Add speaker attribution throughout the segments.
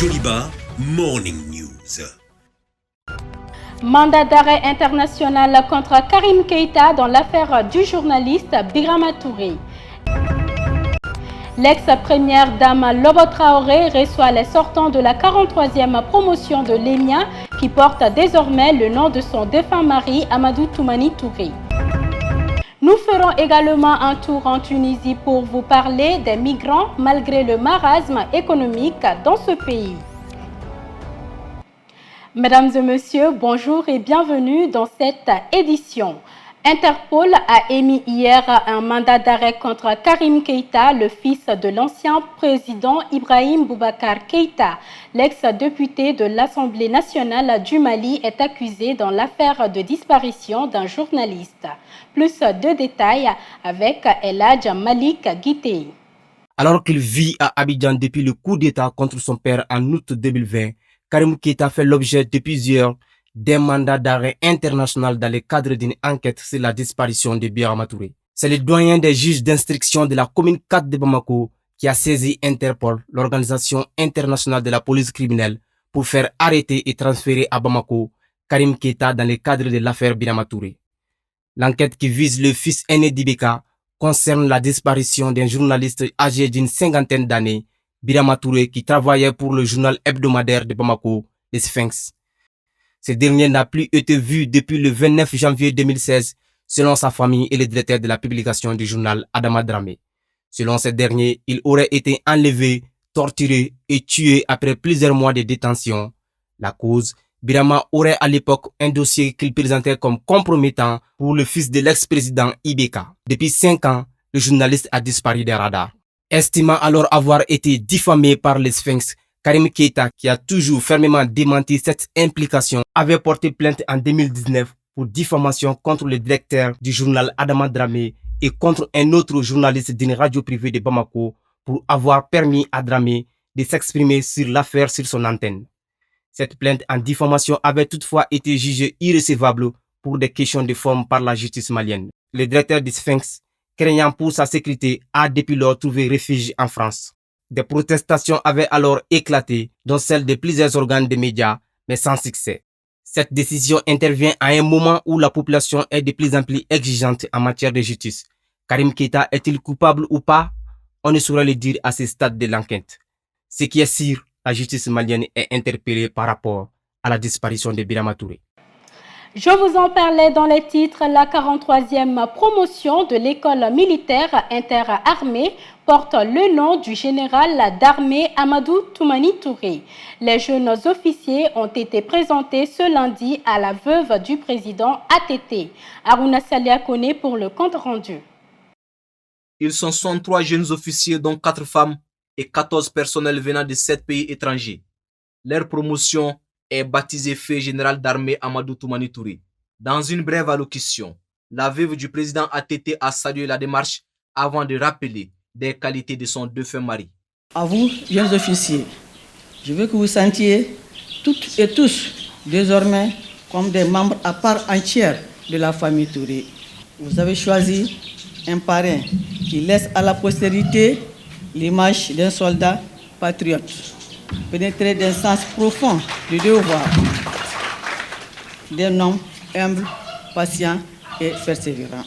Speaker 1: Joliba Morning News.
Speaker 2: Mandat d'arrêt international contre Karim Keïta dans l'affaire du journaliste Birama Touré. L'ex-première dame Lobo Traoré reçoit les sortants de la 43e promotion de l'ENIA qui porte désormais le nom de son défunt mari Amadou Toumani Touré. Nous ferons également un tour en Tunisie pour vous parler des migrants malgré le marasme économique dans ce pays. Mesdames et messieurs, bonjour et bienvenue dans cette édition. Interpol a émis hier un mandat d'arrêt contre Karim Keïta, le fils de l'ancien président Ibrahim Boubacar Keïta. L'ex-député de l'Assemblée nationale du Mali est accusé dans l'affaire de disparition d'un journaliste. Plus de détails avec El Hadj Malik Guité.
Speaker 3: Alors qu'il vit à Abidjan depuis le coup d'État contre son père en août 2020, Karim Keïta fait l'objet depuis plusieurs d'un mandat d'arrêt international dans le cadre d'une enquête sur la disparition de Birama Touré. C'est le doyen des juges d'instruction de la commune 4 de Bamako qui a saisi Interpol, l'organisation internationale de la police criminelle, pour faire arrêter et transférer à Bamako Karim Keïta dans le cadre de l'affaire Birama Touré. L'enquête qui vise le fils aîné d'Ibeka concerne la disparition d'un journaliste âgé d'une cinquantaine d'années, Birama Touré, qui travaillait pour le journal hebdomadaire de Bamako, le Sphinx. Ce dernier n'a plus été vu depuis le 29 janvier 2016, selon sa famille et le directeur de la publication du journal Adama Dramé. Selon ce dernier, il aurait été enlevé, torturé et tué après plusieurs mois de détention. La cause, Birama aurait à l'époque un dossier qu'il présentait comme compromettant pour le fils de l'ex-président Ibeka. Depuis 5 ans, le journaliste a disparu des radars. Estimant alors avoir été diffamé par le Sphinx, Karim Keïta, qui a toujours fermement démenti cette implication, avait porté plainte en 2019 pour diffamation contre le directeur du journal Adama Dramé et contre un autre journaliste d'une radio privée de Bamako pour avoir permis à Dramé de s'exprimer sur l'affaire sur son antenne. Cette plainte en diffamation avait toutefois été jugée irrecevable pour des questions de forme par la justice malienne. Le directeur du Sphinx, craignant pour sa sécurité, a depuis lors trouvé refuge en France. Des protestations avaient alors éclaté, dont celle de plusieurs organes de médias, mais sans succès. Cette décision intervient à un moment où la population est de plus en plus exigeante en matière de justice. Karim Keïta est-il coupable ou pas? On ne saurait le dire à ce stade de l'enquête. Ce qui est sûr, la justice malienne est interpellée par rapport à la disparition de Birama Touré.
Speaker 2: Je vous en parlais dans les titres. La 43e promotion de l'école militaire interarmée porte le nom du général d'armée Amadou Toumani Touré. Les jeunes officiers ont été présentés ce lundi à la veuve du président ATT. Aruna Salia Kone pour le compte rendu.
Speaker 4: Ils sont 103 jeunes officiers dont 4 femmes et 14 personnels venant de 7 pays étrangers. Leur promotion est baptisé fait général d'armée Amadou Toumani Touré. Dans une brève allocution, la veuve du président ATT a salué la démarche avant de rappeler des qualités de son défunt mari.
Speaker 5: À vous, jeunes officiers, je veux que vous sentiez toutes et tous désormais comme des membres à part entière de la famille Touré. Vous avez choisi un parrain qui laisse à la postérité l'image d'un soldat patriote, pénétré d'un sens profond du devoir, d'un homme humble, patient et persévérant.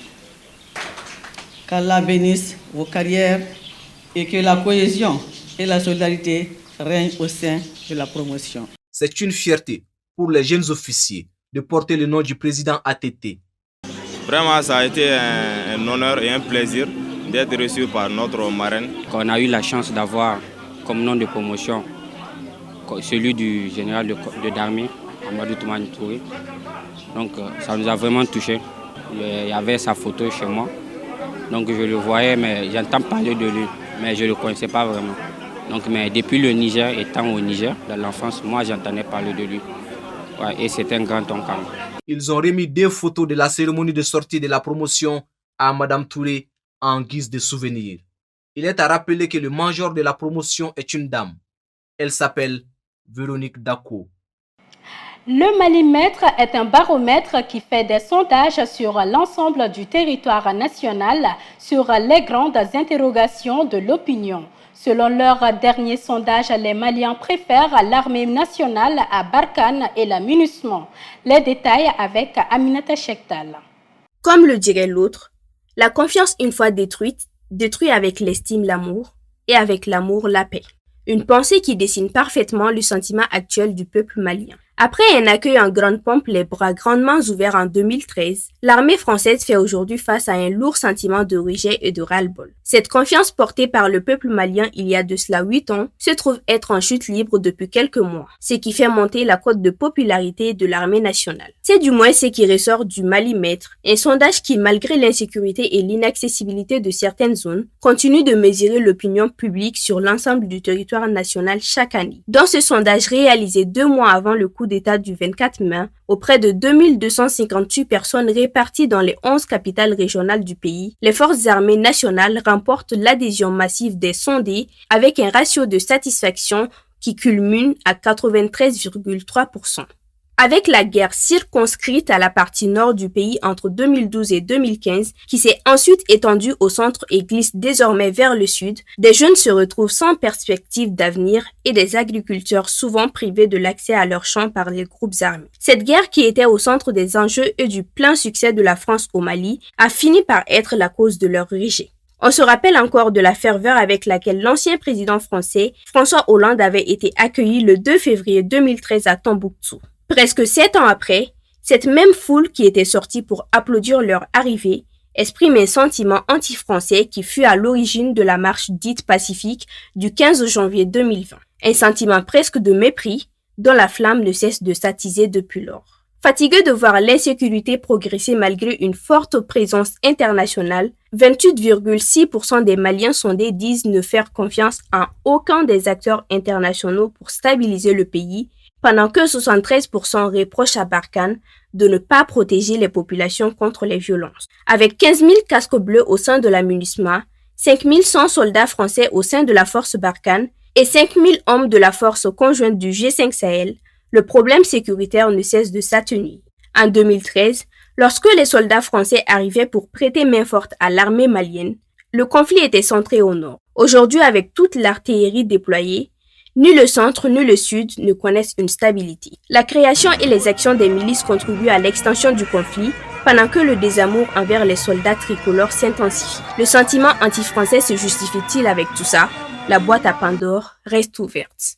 Speaker 5: Qu'Allah bénisse vos carrières et que la cohésion et la solidarité règnent au sein de la promotion.
Speaker 4: C'est une fierté pour les jeunes officiers de porter le nom du président ATT.
Speaker 6: Vraiment, ça a été un honneur et un plaisir d'être reçu par notre marraine.
Speaker 7: On a eu la chance d'avoir comme nom de promotion celui du général d'armée, Amadou Toumani Touré. Donc ça nous a vraiment touchés. Il y avait sa photo chez moi. Donc je le voyais, mais j'entends parler de lui, mais je ne le connaissais pas vraiment. Donc, mais depuis le Niger, étant au Niger, dans l'enfance, moi j'entendais parler de lui. Ouais, et c'était un grand homme quand même.
Speaker 4: Ils ont remis 2 photos de la cérémonie de sortie de la promotion à Madame Touré en guise de souvenir. Il est à rappeler que le major de la promotion est une dame. Elle s'appelle Véronique Dako.
Speaker 2: Le Malimètre est un baromètre qui fait des sondages sur l'ensemble du territoire national sur les grandes interrogations de l'opinion. Selon leur dernier sondage, les Maliens préfèrent l'armée nationale à Barkhane et la MINUSMA. Les détails avec Aminata Chektal.
Speaker 8: Comme le dirait l'autre, la confiance une fois détruite, détruit avec l'estime l'amour et avec l'amour la paix. Une pensée qui dessine parfaitement le sentiment actuel du peuple malien. Après un accueil en grande pompe, les bras grandement ouverts en 2013, l'armée française fait aujourd'hui face à un lourd sentiment de rejet et de ras-le-bol. Cette confiance portée par le peuple malien il y a de cela 8 ans se trouve être en chute libre depuis quelques mois, ce qui fait monter la cote de popularité de l'armée nationale. C'est du moins ce qui ressort du Malimètre, un sondage qui, malgré l'insécurité et l'inaccessibilité de certaines zones, continue de mesurer l'opinion publique sur l'ensemble du territoire national chaque année. Dans ce sondage réalisé 2 mois avant le coup d'État du 24 mai, auprès de 2258 personnes réparties dans les 11 capitales régionales du pays, les forces armées nationales remportent l'adhésion massive des sondés avec un ratio de satisfaction qui culmine à 93,3%. Avec la guerre circonscrite à la partie nord du pays entre 2012 et 2015, qui s'est ensuite étendue au centre et glisse désormais vers le sud, des jeunes se retrouvent sans perspective d'avenir et des agriculteurs souvent privés de l'accès à leurs champs par les groupes armés. Cette guerre qui était au centre des enjeux et du plein succès de la France au Mali a fini par être la cause de leur rejet. On se rappelle encore de la ferveur avec laquelle l'ancien président français, François Hollande, avait été accueilli le 2 février 2013 à Tombouctou. Presque 7 ans après, cette même foule qui était sortie pour applaudir leur arrivée exprime un sentiment anti-français qui fut à l'origine de la marche dite pacifique du 15 janvier 2020. Un sentiment presque de mépris dont la flamme ne cesse de s'attiser depuis lors. Fatigués de voir l'insécurité progresser malgré une forte présence internationale, 28,6% des Maliens sondés disent ne faire confiance à aucun des acteurs internationaux pour stabiliser le pays, pendant que 73% reprochent à Barkhane de ne pas protéger les populations contre les violences. Avec 15 000 casques bleus au sein de la MINUSMA, 5 100 soldats français au sein de la force Barkhane et 5 000 hommes de la force conjointe du G5 Sahel, le problème sécuritaire ne cesse de s'atténuer. En 2013, lorsque les soldats français arrivaient pour prêter main forte à l'armée malienne, le conflit était centré au nord. Aujourd'hui, avec toute l'artillerie déployée, ni le centre ni le sud ne connaissent une stabilité. La création et les actions des milices contribuent à l'extension du conflit, pendant que le désamour envers les soldats tricolores s'intensifie. Le sentiment anti-français se justifie-t-il avec tout ça? La boîte à Pandore reste ouverte.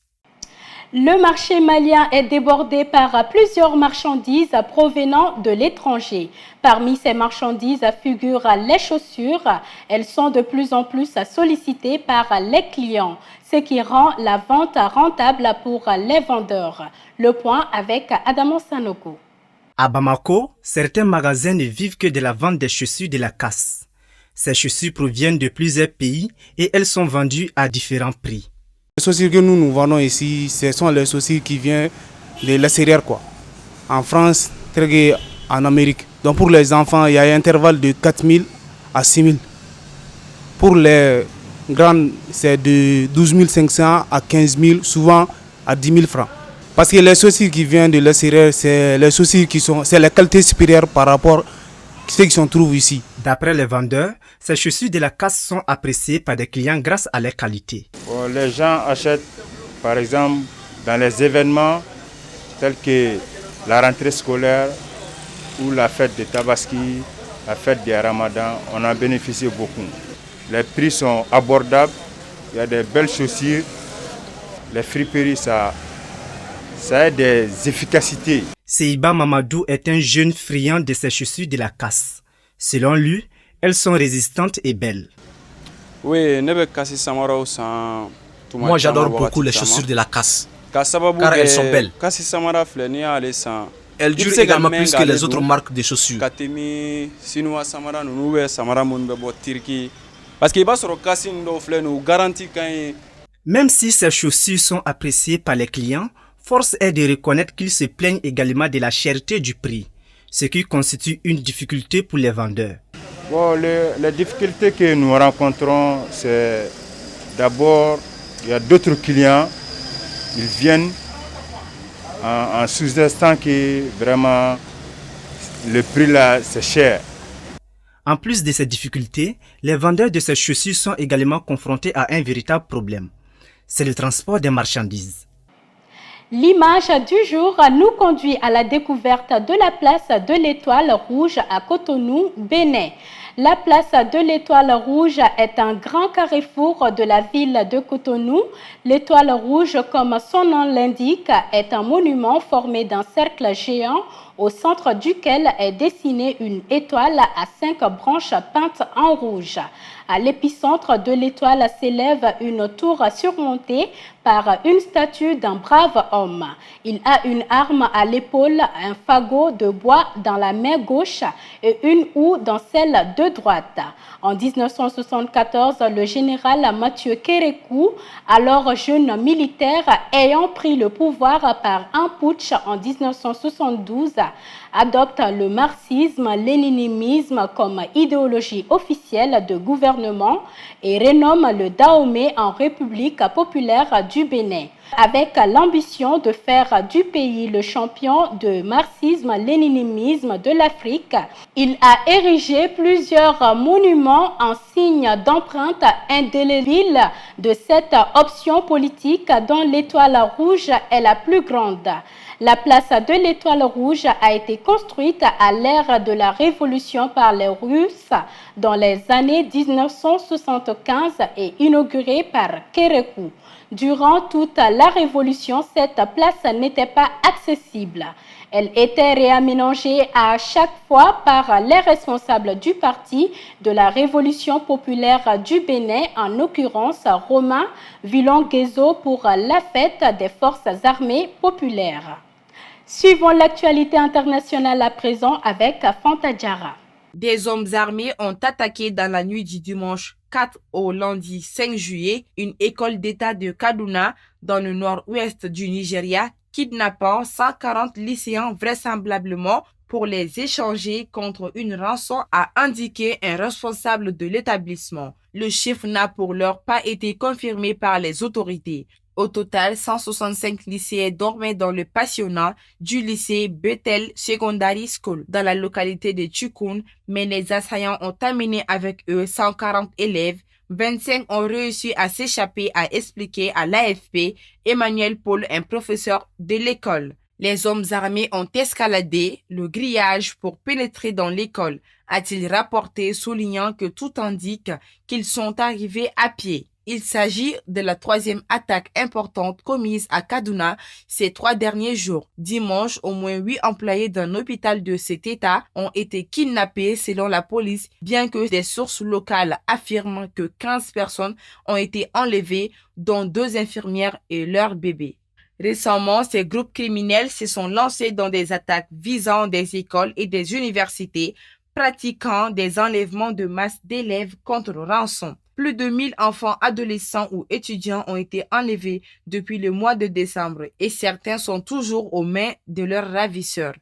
Speaker 2: Le marché malien est débordé par plusieurs marchandises provenant de l'étranger. Parmi ces marchandises figurent les chaussures. Elles sont de plus en plus sollicitées par les clients, ce qui rend la vente rentable pour les vendeurs. Le point avec Adamo Sanogo.
Speaker 9: À Bamako, certains magasins ne vivent que de la vente des chaussures de la casse. Ces chaussures proviennent de plusieurs pays et elles sont vendues à différents prix.
Speaker 10: Les chaussures que nous vendons ici, ce sont les chaussures qui viennent de l'extérieur, quoi. En France, en Amérique. Donc pour les enfants, il y a un intervalle de 4 000 à 6 000. Pour les grandes, c'est de 12 500 à 15 000, souvent à 10 000 francs. Parce que les chaussures qui viennent de l'extérieur, c'est les chaussures c'est la qualité supérieure par rapport à ce qui se trouve ici.
Speaker 9: D'après les vendeurs, ces chaussures de la casse sont appréciées par des clients grâce à leur qualité.
Speaker 11: Les gens achètent, par exemple, dans les événements tels que la rentrée scolaire ou la fête de Tabaski, la fête du Ramadan, on en bénéficie beaucoup. Les prix sont abordables, il y a des belles chaussures, les friperies, ça a des efficacités.
Speaker 9: Seiba Mamadou est un jeune friand de ces chaussures de la casse. Selon lui, elles sont résistantes et belles.
Speaker 12: Oui,
Speaker 4: moi j'adore beaucoup les chaussures de la casse, car elles sont belles. Elles durent également plus que les autres marques de chaussures.
Speaker 9: Même si ces chaussures sont appréciées par les clients, force est de reconnaître qu'ils se plaignent également de la cherté du prix, ce qui constitue une difficulté pour les vendeurs.
Speaker 11: Bon, les difficultés que nous rencontrons, c'est d'abord, il y a d'autres clients, ils viennent en sous-estant que vraiment le prix là, c'est cher.
Speaker 9: En plus de ces difficultés, les vendeurs de ces chaussures sont également confrontés à un véritable problème. C'est le transport des marchandises.
Speaker 2: L'image du jour nous conduit à la découverte de la place de l'Étoile Rouge à Cotonou, Bénin. La place de l'Étoile Rouge est un grand carrefour de la ville de Cotonou. L'Étoile Rouge, comme son nom l'indique, est un monument formé d'un cercle géant au centre duquel est dessinée une étoile à 5 branches peintes en rouge. À l'épicentre de l'étoile s'élève une tour surmontée par une statue d'un brave homme. Il a une arme à l'épaule, un fagot de bois dans la main gauche et une houe dans celle de droite. En 1974, le général Mathieu Kérékou, alors jeune militaire ayant pris le pouvoir par un putsch en 1972, adopte le marxisme-léninisme comme idéologie officielle de gouvernement et renomme le Dahomey en République populaire du Bénin. Avec l'ambition de faire du pays le champion de marxisme-léninisme de l'Afrique, il a érigé plusieurs monuments en signe d'empreinte indélébile de cette option politique dont l'Étoile Rouge est la plus grande. La place de l'Étoile Rouge a été construite à l'ère de la Révolution par les Russes dans les années 1975 et inaugurée par Kérékou. Durant toute la Révolution, cette place n'était pas accessible. Elle était réaménagée à chaque fois par les responsables du parti de la Révolution populaire du Bénin, en l'occurrence Romain Villon-Guézo, pour la fête des forces armées populaires. Suivons l'actualité internationale à présent avec Fanta Diarra.
Speaker 12: Des hommes armés ont attaqué dans la nuit du dimanche 4 au lundi 5 juillet une école d'État de Kaduna dans le nord-ouest du Nigeria, kidnappant 140 lycéens vraisemblablement pour les échanger contre une rançon, a indiqué un responsable de l'établissement. Le chiffre n'a pour l'heure pas été confirmé par les autorités. Au total, 165 lycéens dormaient dans le pensionnat du lycée Bethel Secondary School dans la localité de Chukun, mais les assaillants ont amené avec eux 140 élèves. 25 ont réussi à s'échapper, a expliqué à l'AFP Emmanuel Paul, un professeur de l'école. Les hommes armés ont escaladé le grillage pour pénétrer dans l'école, a-t-il rapporté, soulignant que tout indique qu'ils sont arrivés à pied. Il s'agit de la troisième attaque importante commise à Kaduna ces 3 derniers jours. Dimanche, au moins 8 employés d'un hôpital de cet État ont été kidnappés selon la police, bien que des sources locales affirment que 15 personnes ont été enlevées, dont 2 infirmières et leur bébé. Récemment, ces groupes criminels se sont lancés dans des attaques visant des écoles et des universités, pratiquant des enlèvements de masse d'élèves contre rançon. Plus de 1000 enfants, adolescents ou étudiants ont été enlevés depuis le mois de décembre et certains sont toujours aux mains de leurs ravisseurs.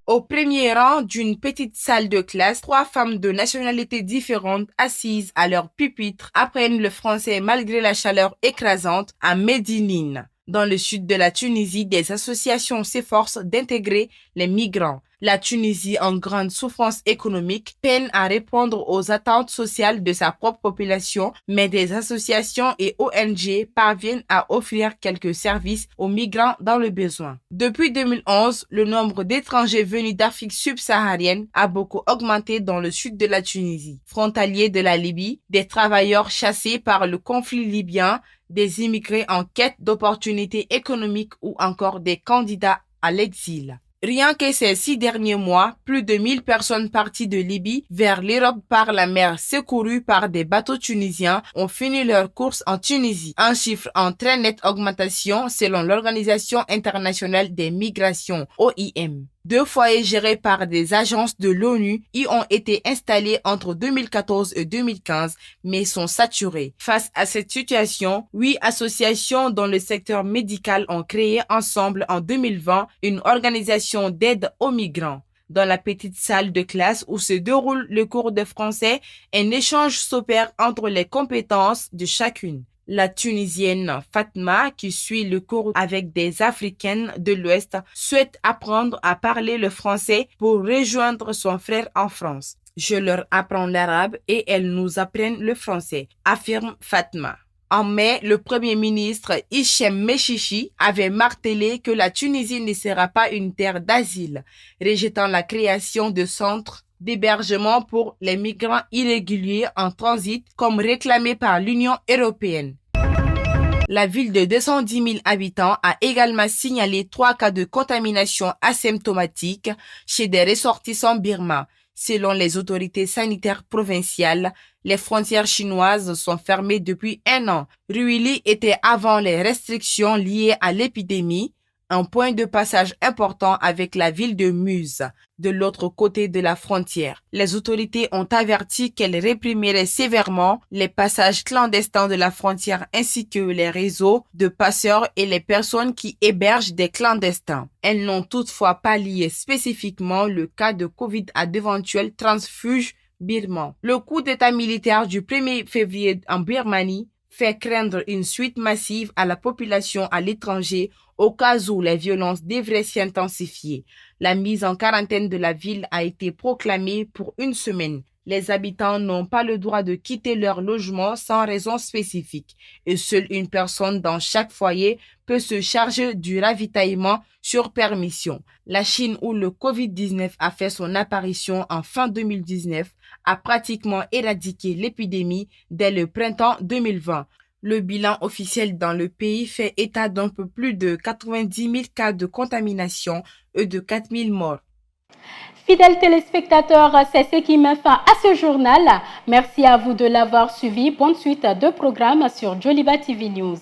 Speaker 12: Au premier rang d'une petite salle de classe, 3 femmes de nationalités différentes assises à leur pupitre apprennent le français malgré la chaleur écrasante à Médinine. Dans le sud de la Tunisie, des associations s'efforcent d'intégrer les migrants. La Tunisie, en grande souffrance économique, peine à répondre aux attentes sociales de sa propre population, mais des associations et ONG parviennent à offrir quelques services aux migrants dans le besoin. Depuis 2011, le nombre d'étrangers venus d'Afrique subsaharienne a beaucoup augmenté dans le sud de la Tunisie. Frontaliers de la Libye, des travailleurs chassés par le conflit libyen, des immigrés en quête d'opportunités économiques ou encore des candidats à l'exil. Rien que ces 6 derniers mois, plus de 1000 personnes parties de Libye vers l'Europe par la mer secourues par des bateaux tunisiens ont fini leur course en Tunisie. Un chiffre en très nette augmentation selon l'Organisation internationale des migrations, OIM. 2 foyers gérés par des agences de l'ONU y ont été installés entre 2014 et 2015, mais sont saturés. Face à cette situation, 8 associations dans le secteur médical ont créé ensemble en 2020 une organisation d'aide aux migrants. Dans la petite salle de classe où se déroule le cours de français, un échange s'opère entre les compétences de chacune. La Tunisienne Fatma, qui suit le cours avec des Africaines de l'Ouest, souhaite apprendre à parler le français pour rejoindre son frère en France. Je leur apprends l'arabe et elles nous apprennent le français, affirme Fatma. En mai, le Premier ministre Hichem Mechichi avait martelé que la Tunisie ne sera pas une terre d'asile, rejetant la création de centres d'hébergement pour les migrants irréguliers en transit comme réclamé par l'Union européenne. La ville de 210 000 habitants a également signalé 3 cas de contamination asymptomatique chez des ressortissants birmans. Selon les autorités sanitaires provinciales, les frontières chinoises sont fermées depuis 1 an. Ruili était avant les restrictions liées à l'épidémie, un point de passage important avec la ville de Muse, de l'autre côté de la frontière. Les autorités ont averti qu'elles réprimeraient sévèrement les passages clandestins de la frontière ainsi que les réseaux de passeurs et les personnes qui hébergent des clandestins. Elles n'ont toutefois pas lié spécifiquement le cas de Covid à d'éventuels transfuges birmans. Le coup d'état militaire du 1er février en Birmanie fait craindre une suite massive à la population à l'étranger au cas où les violences devraient s'intensifier. La mise en quarantaine de la ville a été proclamée pour 1 semaine. Les habitants n'ont pas le droit de quitter leur logement sans raison spécifique et seule une personne dans chaque foyer peut se charger du ravitaillement sur permission. La Chine, où le Covid-19 a fait son apparition en fin 2019, a pratiquement éradiqué l'épidémie dès le printemps 2020. Le bilan officiel dans le pays fait état d'un peu plus de 90 000 cas de contamination et de 4 000 morts.
Speaker 2: Fidèles téléspectateurs, c'est ce qui met fin à ce journal. Merci à vous de l'avoir suivi. Bonne suite de programmes sur Joliba TV News.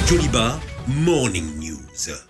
Speaker 1: Joliba Morning News.